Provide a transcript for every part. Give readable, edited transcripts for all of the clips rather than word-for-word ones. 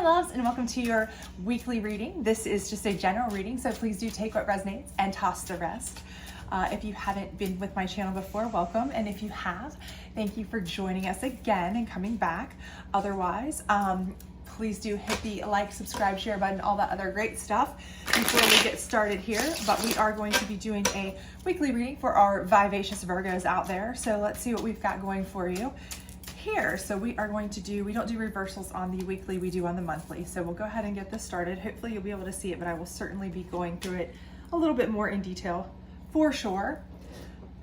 loves, and welcome to your weekly reading. This is just a general reading, so please do take what resonates and toss the rest. If you haven't been with my channel before, welcome, and if you have, thank you for joining us again and coming back. Otherwise, please do hit the like, subscribe, share button, all that other great stuff before we get started here. But we are going to be doing a weekly reading for our vivacious Virgos out there, so let's see what we've got going for you here. So we are going to do, we don't do reversals on the weekly, we do on the monthly. So we'll go ahead and get this started. Hopefully you'll be able to see it, but I will certainly be going through it a little bit more in detail for sure.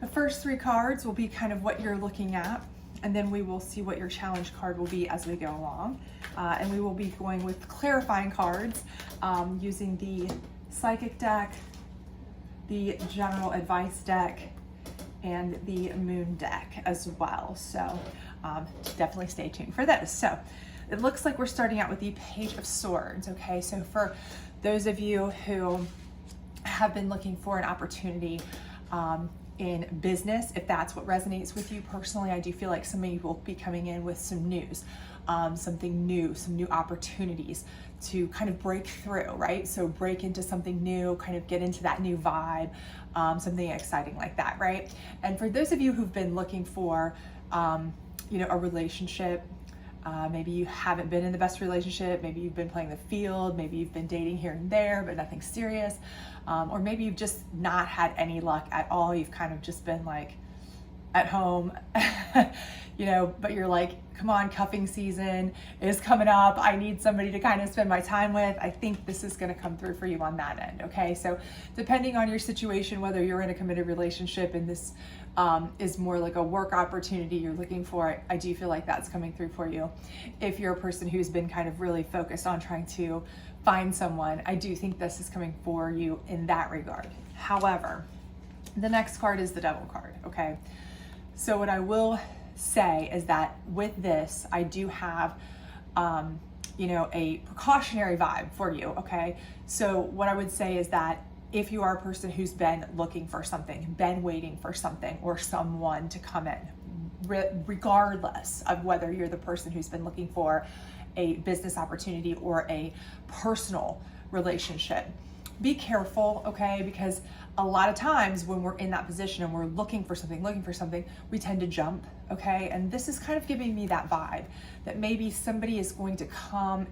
The first three cards will be kind of what you're looking at, and then we will see what your challenge card will be as we go along. And we will be going with clarifying cards using the psychic deck, the general advice deck, and the moon deck as well. So definitely stay tuned for those. So it looks like we're starting out with the Page of Swords. Okay, so for those of you who have been looking for an opportunity in business, if that's what resonates with you personally, I do feel like somebody will be coming in with some news, something new, some new opportunities to kind of break through, right? So break into something new, kind of get into that new vibe, something exciting like that, right? And for those of you who've been looking for, a relationship, maybe you haven't been in the best relationship, maybe you've been playing the field, maybe you've been dating here and there, but nothing serious, or maybe you've just not had any luck at all. You've kind of just been like at home, but you're like, come on, cuffing season is coming up. I need somebody to kind of spend my time with. I think this is going to come through for you on that end. Okay. So depending on your situation, whether you're in a committed relationship and this is more like a work opportunity you're looking for, I do feel like that's coming through for you. If you're a person who's been kind of really focused on trying to find someone, I do think this is coming for you in that regard. However, the next card is the Devil card. Okay. So what I will say is that with this, I do have, a precautionary vibe for you. Okay. So what I would say is that if you are a person who's been looking for something, been waiting for something or someone to come in, regardless of whether you're the person who's been looking for a business opportunity or a personal relationship, be careful, okay? Because a lot of times when we're in that position and we're looking for something, we tend to jump, okay? And this is kind of giving me that vibe that maybe somebody is going to come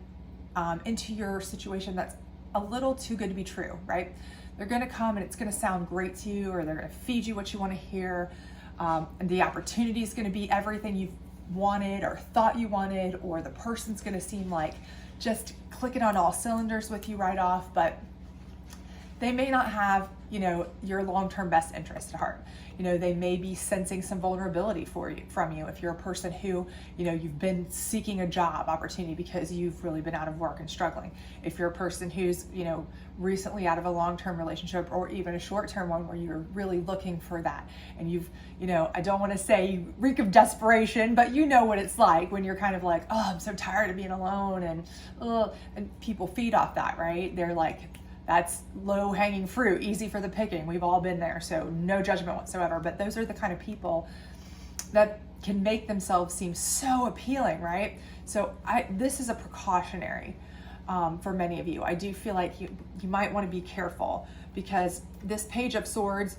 into your situation that's a little too good to be true, right? They're going to come and it's going to sound great to you, or they're going to feed you what you want to hear. And the opportunity is going to be everything you've wanted or thought you wanted, or the person's going to seem like just clicking on all cylinders with you right off, but they may not have, your long-term best interest at heart. They may be sensing some vulnerability from you. If you're a person who, you've been seeking a job opportunity because you've really been out of work and struggling. If you're a person who's, recently out of a long-term relationship or even a short-term one where you're really looking for that. And you've, I don't want to say you reek of desperation, but you know what it's like when you're kind of like, oh, I'm so tired of being alone, and people feed off that, right? They're like, that's low-hanging fruit, easy for the picking. We've all been there, so no judgment whatsoever. But those are the kind of people that can make themselves seem so appealing, right? So this is a precautionary for many of you. I do feel like you might want to be careful, because this Page of Swords,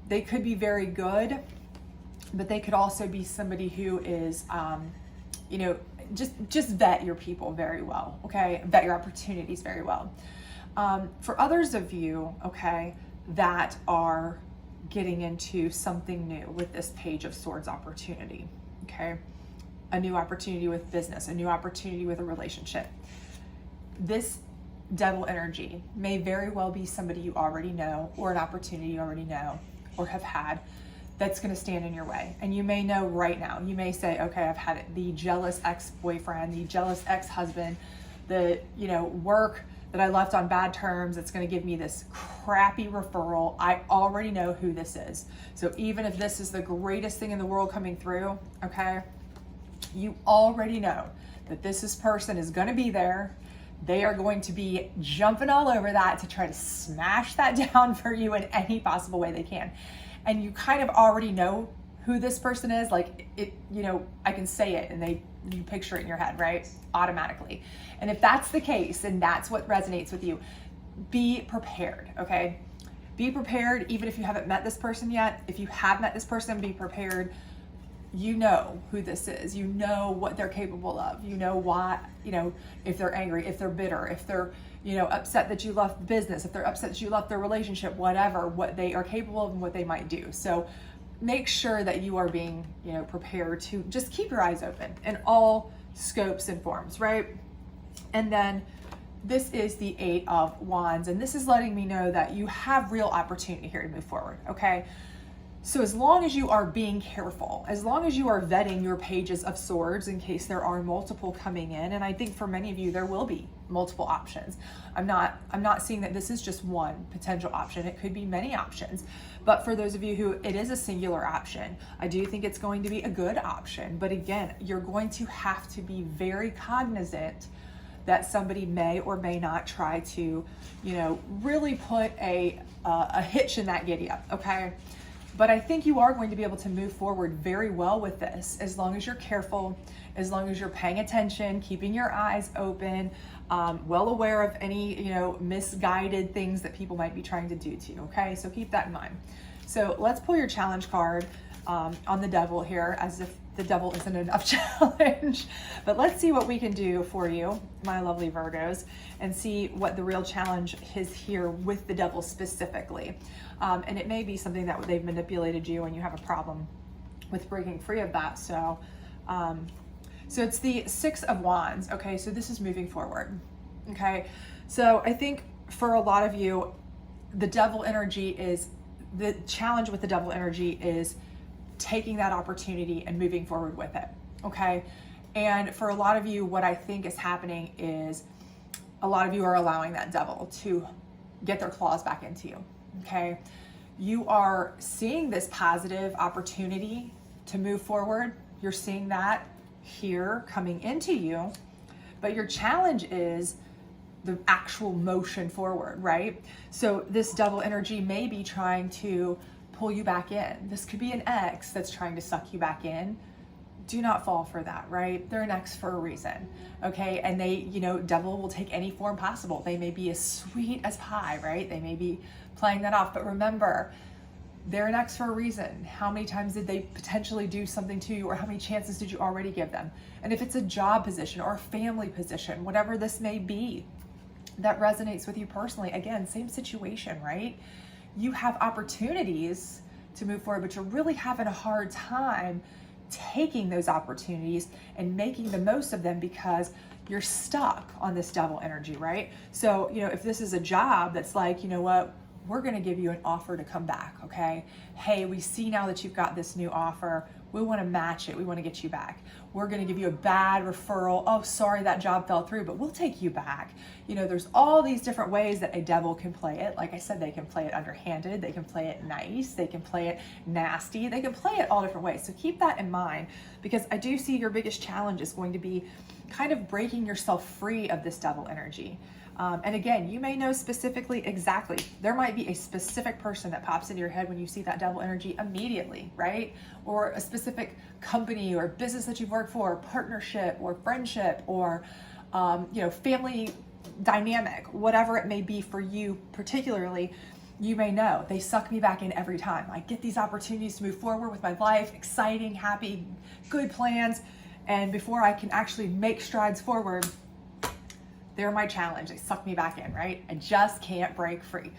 they could be very good, but they could also be somebody who is, just vet your people very well, okay? Vet your opportunities very well. For others of you, okay, that are getting into something new with this Page of Swords opportunity, okay, a new opportunity with business, a new opportunity with a relationship, this Devil energy may very well be somebody you already know, or an opportunity you already know or have had, that's going to stand in your way. And you may know right now, you may say, okay, I've had the jealous ex-boyfriend, the jealous ex-husband, the, work that I left on bad terms, it's going to give me this crappy referral. I already know who this is. So even if this is the greatest thing in the world coming through, okay, you already know that this person is going to be there. They are going to be jumping all over that to try to smash that down for you in any possible way they can. And you kind of already know who this person is. Like, it, I can say it, and you picture it in your head, right? Automatically. And if that's the case, and that's what resonates with you, be prepared, okay? Be prepared, even if you haven't met this person yet. If you have met this person, be prepared. You know who this is. You know what they're capable of. You know why, if they're angry, if they're bitter, if they're, upset that you left the business, if they're upset that you left their relationship, whatever, what they are capable of and what they might do. So make sure that you are being, prepared to just keep your eyes open in all scopes and forms, right? And then this is the 8 of Wands, and this is letting me know that you have real opportunity here to move forward, okay? So as long as you are being careful, as long as you are vetting your pages of swords in case there are multiple coming in, and I think for many of you there will be multiple options. I'm not seeing that this is just one potential option. It could be many options. But for those of you who it is a singular option, I do think it's going to be a good option. But again, you're going to have to be very cognizant that somebody may or may not try to, really put a hitch in that giddy up, okay? But I think you are going to be able to move forward very well with this as long as you're careful, as long as you're paying attention, keeping your eyes open, well aware of any, misguided things that people might be trying to do to you, okay? So keep that in mind. So let's pull your challenge card on the devil here, as if the devil isn't enough challenge. But let's see what we can do for you, my lovely Virgos, and see what the real challenge is here with the devil specifically. And it may be something that they've manipulated you and you have a problem with breaking free of that. So it's the 6 of Wands. Okay, so this is moving forward. Okay, so I think for a lot of you, the challenge with the devil energy is taking that opportunity and moving forward with it. Okay, and for a lot of you, what I think is happening is a lot of you are allowing that devil to get their claws back into you. Okay, you are seeing this positive opportunity to move forward. You're seeing that here coming into you, but your challenge is the actual motion forward, right? So this devil energy may be trying to pull you back in. This could be an ex that's trying to suck you back in. Do not fall for that, right? They're an ex for a reason, okay? And they, devil will take any form possible. They may be as sweet as pie, right? They may be playing that off, but remember, they're an ex for a reason. How many times did they potentially do something to you, or how many chances did you already give them? And if it's a job position or a family position, whatever this may be that resonates with you personally, again, same situation, right? You have opportunities to move forward, but you're really having a hard time taking those opportunities and making the most of them because you're stuck on this devil energy, right? So, if this is a job that's like, what, we're going to give you an offer to come back, okay? Hey, we see now that you've got this new offer. We want to match it. We want to get you back. We're going to give you a bad referral. Oh, sorry, that job fell through, but we'll take you back. There's all these different ways that a devil can play it. Like I said, they can play it underhanded. They can play it nice. They can play it nasty. They can play it all different ways. So keep that in mind, because I do see your biggest challenge is going to be kind of breaking yourself free of this devil energy. And again, you may know specifically exactly. There might be a specific person that pops into your head when you see that devil energy immediately, right? Or a specific company or business that you've worked for, partnership or friendship or, family dynamic, whatever it may be for you particularly. You may know they suck me back in every time. I get these opportunities to move forward with my life, exciting, happy, good plans. And before I can actually make strides forward, they're my challenge. They suck me back in, right? I just can't break free.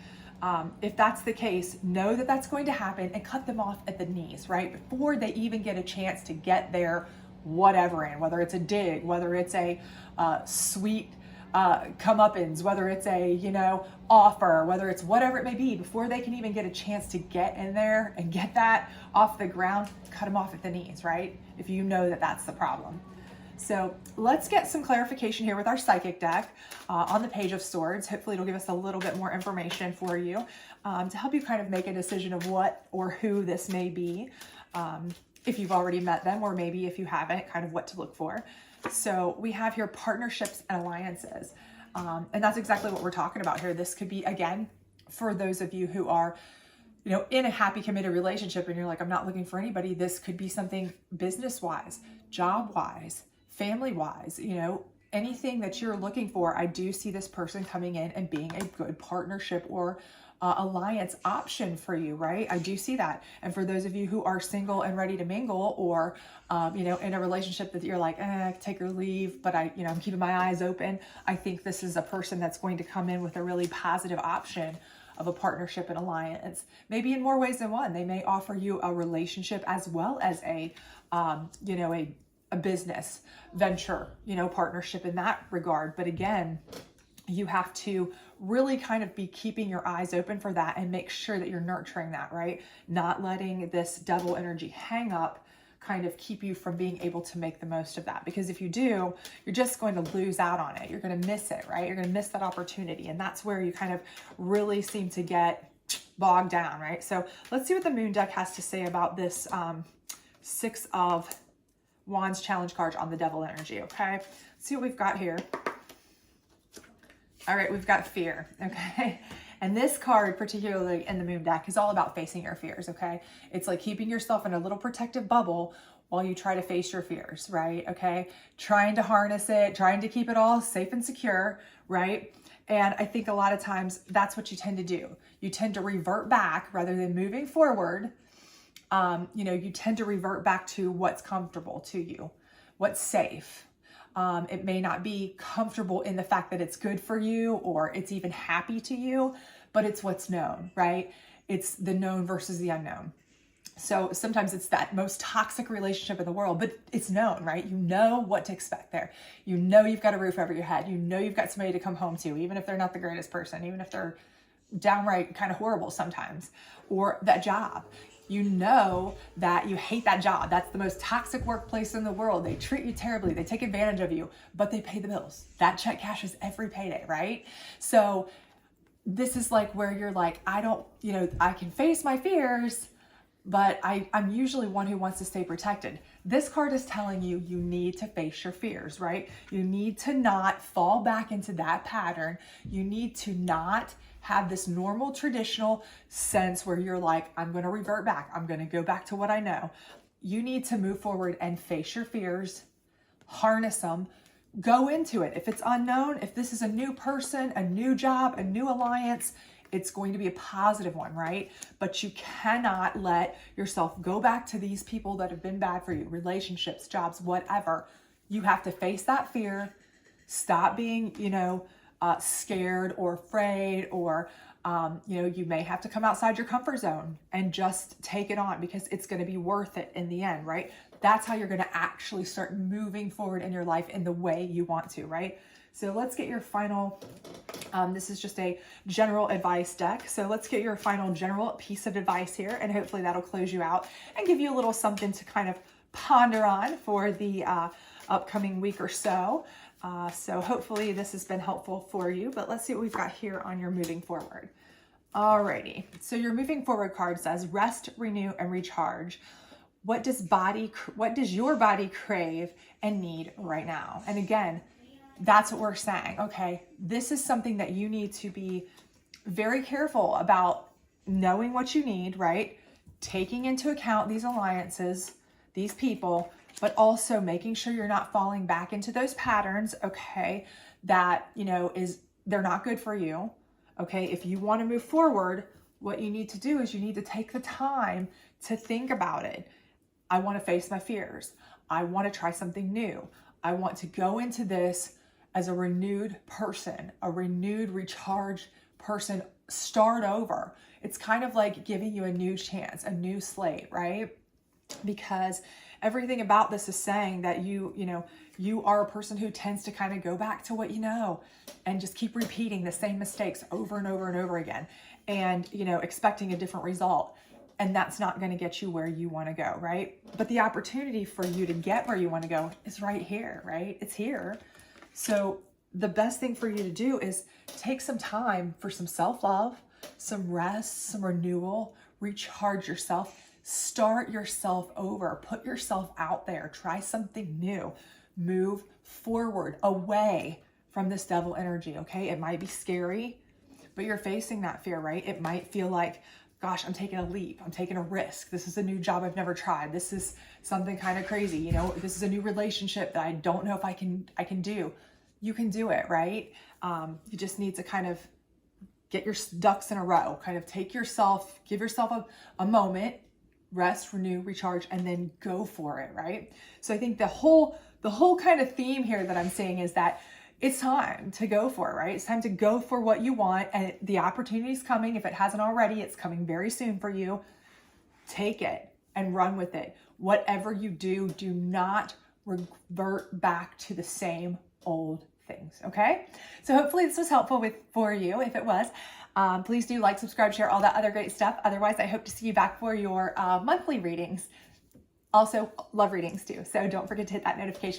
If that's the case, know that that's going to happen and cut them off at the knees, right? Before they even get a chance to get their whatever in, whether it's a dig, whether it's a sweet comeuppance, whether it's a, offer, whether it's whatever it may be, before they can even get a chance to get in there and get that off the ground, cut them off at the knees, right? If you know that that's the problem. So let's get some clarification here with our psychic deck on the Page of Swords. Hopefully it'll give us a little bit more information for you to help you kind of make a decision of what or who this may be. If you've already met them, or maybe if you haven't, kind of what to look for. So we have here partnerships and alliances. And that's exactly what we're talking about here. This could be, again, for those of you who are in a happy, committed relationship and you're like, I'm not looking for anybody. This could be something business-wise, job-wise, family wise, you know, anything that you're looking for, I do see this person coming in and being a good partnership or alliance option for you, right? I do see that. And for those of you who are single and ready to mingle, or you know, in a relationship that you're like, take or leave, but I'm keeping my eyes open, I think this is a person that's going to come in with a really positive option of a partnership and alliance, maybe in more ways than one. They may offer you a relationship as well as a business venture, you know, partnership in that regard. But again, you have to really kind of be keeping your eyes open for that and make sure that you're nurturing that, right? Not letting this devil energy hang up kind of keep you from being able to make the most of that. Because if you do, you're just going to lose out on it. You're going to miss it, right? You're going to miss that opportunity. And that's where you kind of really seem to get bogged down, right? So let's see what the moon deck has to say about this Six of Wands challenge card on the devil energy, okay? Let's see what we've got here. All right, we've got fear, okay? And this card, particularly in the moon deck, is all about facing your fears, okay? It's like keeping yourself in a little protective bubble while you try to face your fears, right? Okay? Trying to harness it, trying to keep it all safe and secure, right? And I think a lot of times that's what you tend to do. You tend to revert back rather than moving forward. You know, you tend to revert back to what's comfortable to you, what's safe. It may not be comfortable in the fact that it's good for you or it's even happy to you, but it's what's known, right? It's the known versus the unknown. So sometimes it's that most toxic relationship in the world, but it's known, right? You know what to expect there. You know you've got a roof over your head. You know you've got somebody to come home to, even if they're not the greatest person, even if they're downright kind of horrible sometimes, or that job. You know that you hate that job. That's the most toxic workplace in the world. They treat you terribly. They take advantage of you, but they pay the bills. That check cashes every payday, right? So this is like where you're like, I can face my fears, but I'm usually one who wants to stay protected. This card is telling you, you need to face your fears, right? You need to not fall back into that pattern. You need to not have this normal traditional sense where you're like, I'm going to revert back. I'm going to go back to what I know. You need to move forward and face your fears, harness them, go into it. If it's unknown, if this is a new person, a new job, a new alliance, it's going to be a positive one, right? But you cannot let yourself go back to these people that have been bad for you, relationships, jobs, whatever. You have to face that fear, stop being, scared or afraid, or, you may have to come outside your comfort zone and just take it on because it's going to be worth it in the end, right? That's how you're going to actually start moving forward in your life in the way you want to, right? So let's get your final, this is just a general advice deck. So let's get your final general piece of advice here, and hopefully that'll close you out and give you a little something to kind of ponder on for the upcoming week or so. So hopefully this has been helpful for you, but let's see what we've got here on your moving forward. Alrighty, so your moving forward card says rest, renew, and recharge. What does your body crave and need right now? And again, that's what we're saying. Okay, this is something that you need to be very careful about, knowing what you need, right? Taking into account these alliances, these people, but also making sure you're not falling back into those patterns, okay, that, they're not good for you, okay? If you want to move forward, what you need to do is you need to take the time to think about it. I want to face my fears. I want to try something new. I want to go into this as a renewed person, a renewed, recharged person, start over. It's kind of like giving you a new chance, a new slate, right? Because everything about this is saying that you are a person who tends to kind of go back to what you know and just keep repeating the same mistakes over and over and over again, and expecting a different result. And that's not going to get you where you want to go, right? But the opportunity for you to get where you want to go is right here, right? It's here. So the best thing for you to do is take some time for some self-love, some rest, some renewal, recharge yourself, start yourself over, put yourself out there, try something new, move forward, away from this devil energy, okay? It might be scary, but you're facing that fear, right? It might feel like gosh, I'm taking a leap. I'm taking a risk. This is a new job I've never tried. This is something kind of crazy. You know, this is a new relationship that I don't know if I can do. You can do it, right? You just need to kind of get your ducks in a row, kind of give yourself a moment, rest, renew, recharge, and then go for it, right? So I think the whole kind of theme here that I'm saying is that it's time to go for it, right? It's time to go for what you want, and the opportunity is coming. If it hasn't already, it's coming very soon for you. Take it and run with it. Whatever you do, do not revert back to the same old things, okay? So hopefully this was helpful for you. If it was, please do like, subscribe, share, all that other great stuff. Otherwise, I hope to see you back for your monthly readings. Also, love readings too, so don't forget to hit that notification